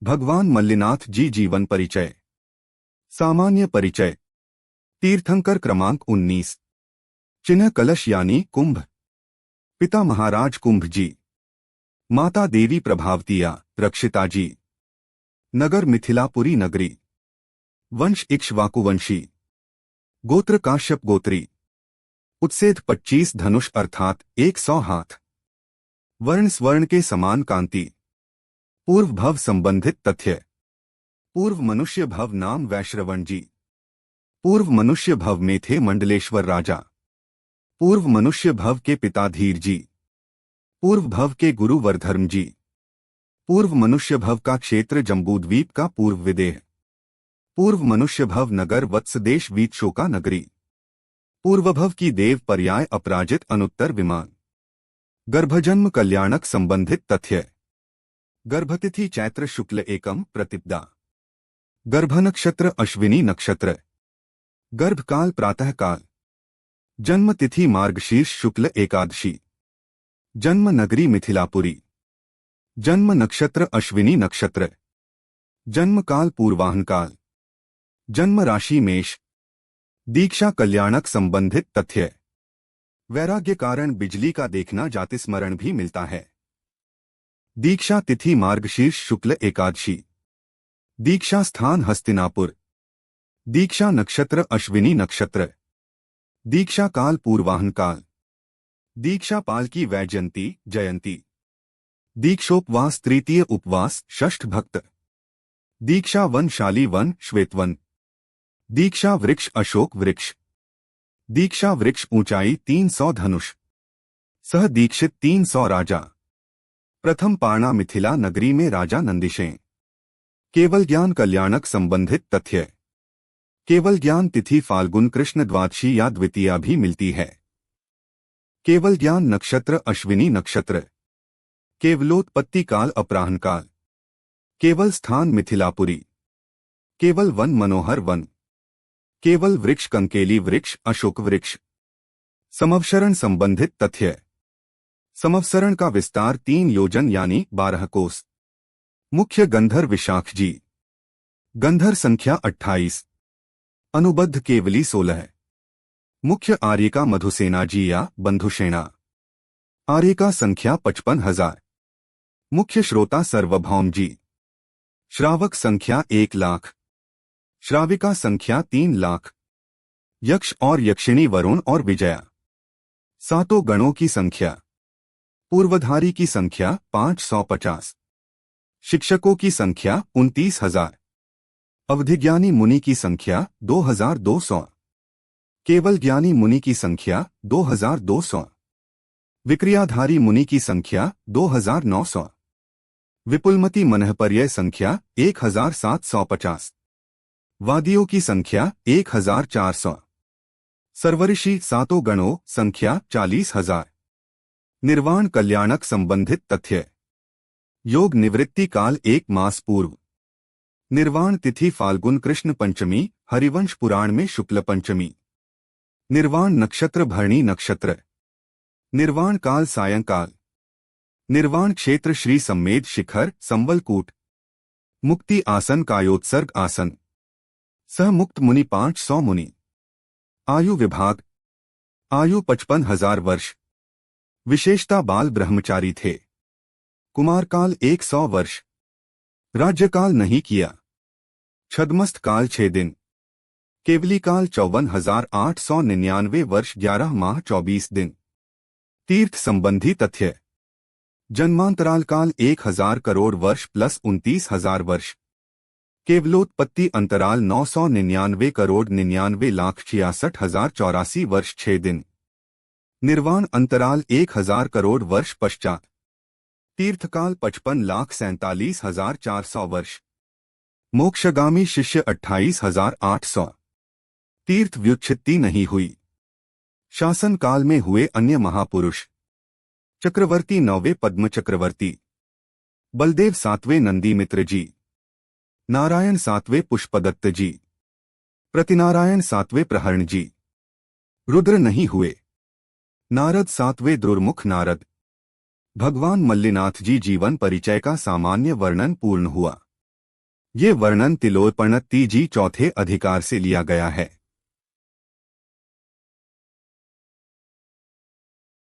भगवान मल्लिनाथ जी जीवन परिचय। सामान्य परिचय। तीर्थंकर क्रमांक 19। चिन्ह कलश यानी कुंभ। पिता महाराज कुंभ जी। माता देवी प्रभावतिया रक्षिता जी। नगर मिथिलापुरी नगरी। वंश इक्ष्वाकुवंशी। गोत्र काश्यप गोत्री। उत्सेद 25 धनुष अर्थात 100 हाथ। वर्ण स्वर्ण के समान कांति। पूर्व भव संबंधित तथ्य। पूर्व मनुष्य भव नाम वैश्रवण जी। पूर्व मनुष्य भव में थे मंडलेश्वर राजा। पूर्व मनुष्य भव के पिता धीर जी। पूर्व भव के गुरु वरधर्म जी। पूर्व मनुष्य भव का क्षेत्र जम्बूद्वीप का पूर्व विदेह। पूर्व मनुष्य भव नगर वत्सदेश वीतशोका नगरी। पूर्व भव की देव पर्याय अपराजित अनुत्तर विमान। गर्भजन्म कल्याणक संबंधित तथ्य। गर्भतिथि चैत्र शुक्ल एकम प्रतिपदा। गर्भ नक्षत्र अश्विनी नक्षत्र। गर्भकाल प्रातः काल। जन्म तिथि मार्गशीर्ष शुक्ल एकादशी। जन्म नगरी मिथिलापुरी। जन्म नक्षत्र अश्विनी नक्षत्र। जन्म काल पूर्वाहन काल। जन्म राशि मेष। दीक्षा कल्याणक संबंधित तथ्य। वैराग्य कारण बिजली का देखना जातिस्मरण भी मिलता है। दीक्षा तिथि मार्गशीर्ष शुक्ल एकादशी। दीक्षा स्थान हस्तिनापुर। दीक्षा नक्षत्र अश्विनी नक्षत्र। दीक्षा काल पूर्वाहन काल। दीक्षा पालकी वैजयंती जयंती। दीक्षोपवास तृतीय उपवास षष्ठ भक्त। दीक्षा वन शाली वन श्वेतवन। दीक्षा वृक्ष अशोक वृक्ष। दीक्षा वृक्ष ऊंचाई 300 धनुष। सह दीक्षित 300 राजा। प्रथम पारणा मिथिला नगरी में राजा नंदिशेन। केवल ज्ञान कल्याणक संबंधित तथ्य। केवल ज्ञान तिथि फाल्गुन कृष्ण द्वादशी या द्वितीया भी मिलती है। केवल ज्ञान नक्षत्र अश्विनी नक्षत्र। केवलोत्पत्ति काल अपराह्न काल। केवल स्थान मिथिलापुरी। केवल वन मनोहर वन। केवल वृक्ष कंकेली वृक्ष अशोक वृक्ष। समवसरण संबंधित तथ्य। समवसरण का विस्तार 3 योजन यानी 12 कोस। मुख्य गंधर विशाख जी। गंधर संख्या 28। अनुबद्ध केवली 16। मुख्य आर्यिका मधुसेना जी या बंधुसेना। आर्यिका संख्या 55,000। मुख्य श्रोता सर्वभौम जी। श्रावक संख्या 1 लाख। श्राविका संख्या 3 लाख। यक्ष और यक्षिणी वरुण और विजया। सातों गणों की संख्या। पूर्वधारी की संख्या 550। शिक्षकों की संख्या 29,000। अवधिज्ञानी मुनि की संख्या 2200। केवल ज्ञानी मुनि की संख्या 2200। विक्रियाधारी मुनि की संख्या 2900। विपुलमती मनःपर्यय संख्या 1750। वादियों की संख्या 1400। सर्वऋषि सातों गणों संख्या 40,000। निर्वाण कल्याणक संबंधित तथ्य। योग निवृत्ति काल 1 मास पूर्व। निर्वाण तिथि फाल्गुन कृष्ण पंचमी हरिवंश पुराण में शुक्ल पंचमी। निर्वाण नक्षत्र भरणी नक्षत्र। निर्वाण काल सायंकाल। निर्वाण क्षेत्र श्री सम्मेद शिखर संबलकूट। मुक्ति आसन कायोत्सर्ग आसन। सह मुक्त मुनि 500 मुनि। आयु विभाग। आयु 55,000 वर्ष। विशेषता बाल ब्रह्मचारी थे। कुमारकाल 100 वर्ष। राज्यकाल नहीं किया। छद्मस्त काल 6 दिन। केवली काल 54,899 वर्ष 11 माह 24 दिन। तीर्थ संबंधी तथ्य। जन्मांतराल काल 1000 करोड़ वर्ष प्लस 29,000 वर्ष। केवलोत्पत्ति अंतराल 999 करोड़ 99,66,084 वर्ष 6 दिन। निर्वाण अंतराल 1000 करोड़ वर्ष पश्चात। तीर्थकाल 55,47,400 वर्ष। मोक्षगामी शिष्य 28,800। तीर्थ व्युत्पत्ति नहीं हुई। शासन काल में हुए अन्य महापुरुष। चक्रवर्ती 9वें पद्म चक्रवर्ती। बलदेव 7वें नंदीमित्र जी। नारायण 7वें पुष्पदत्त जी। प्रतिनारायण 7वें प्रहरण जी। रुद्र नहीं हुए। नारद 7वें दुर्मुख नारद। भगवान मल्लिनाथ जी जीवन परिचय का सामान्य वर्णन पूर्ण हुआ। ये वर्णन तिलोत्पण तीजी चौथे अधिकार से लिया गया है।